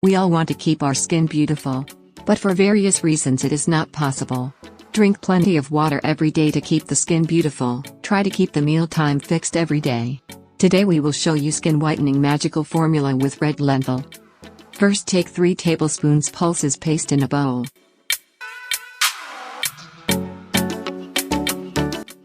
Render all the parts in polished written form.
We all want to keep our skin beautiful, but for various reasons it is not possible. Drink plenty of water every day to keep the skin beautiful. Try to keep the meal time fixed every day. Today we will show you skin whitening magical formula with red lentil. First, take 3 tablespoons pulses paste in a bowl.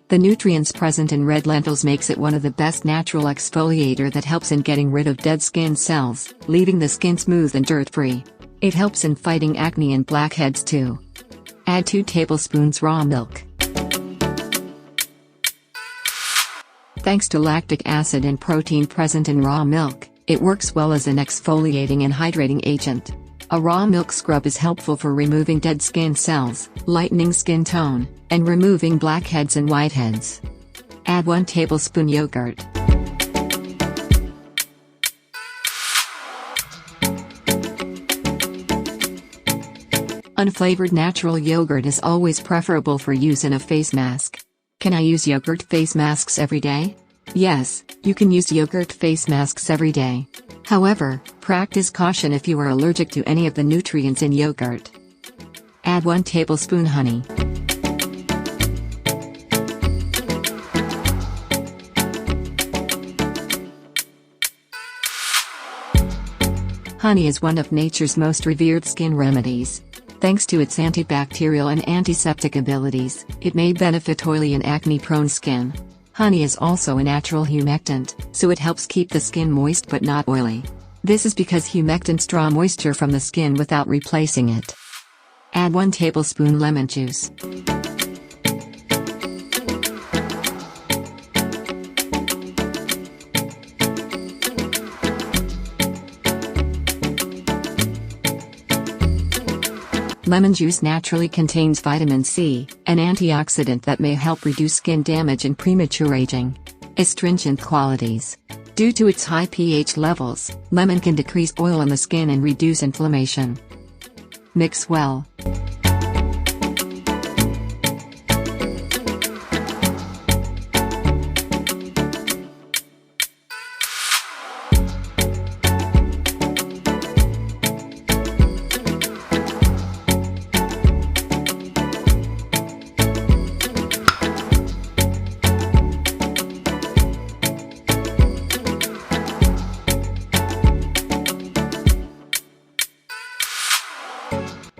The nutrients present in red lentils makes it one of the best natural exfoliator that helps in getting rid of dead skin cells, leaving the skin smooth and dirt-free. It helps in fighting acne and blackheads too. Add 2 tablespoons raw milk. Thanks to lactic acid and protein present in raw milk, it works well as an exfoliating and hydrating agent. A raw milk scrub is helpful for removing dead skin cells, lightening skin tone, and removing blackheads and whiteheads. Add 1 tablespoon yogurt. Unflavored natural yogurt is always preferable for use in a face mask. Can I use yogurt face masks every day? Yes, you can use yogurt face masks every day. However, practice caution if you are allergic to any of the nutrients in yogurt. Add 1 tablespoon honey. Honey is one of nature's most revered skin remedies. Thanks to its antibacterial and antiseptic abilities, it may benefit oily and acne-prone skin. Honey is also a natural humectant, so it helps keep the skin moist but not oily. This is because humectants draw moisture from the skin without replacing it. Add 1 tablespoon lemon juice. Lemon juice naturally contains vitamin C, an antioxidant that may help reduce skin damage and premature aging. Astringent qualities. Due to its high pH levels, lemon can decrease oil on the skin and reduce inflammation. Mix well.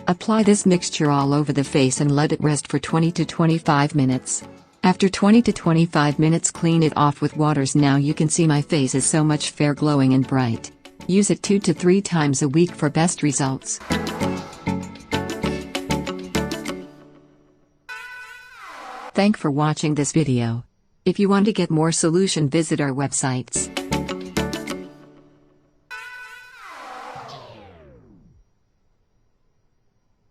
Apply this mixture all over the face and let it rest for 20 to 25 minutes. After 20 to 25 minutes, clean it off with waters. Now you can see my face is so much fair, glowing and bright. Use it 2 to 3 times a week for best results. Thanks for watching this video. If you want to get more solution, visit our websites.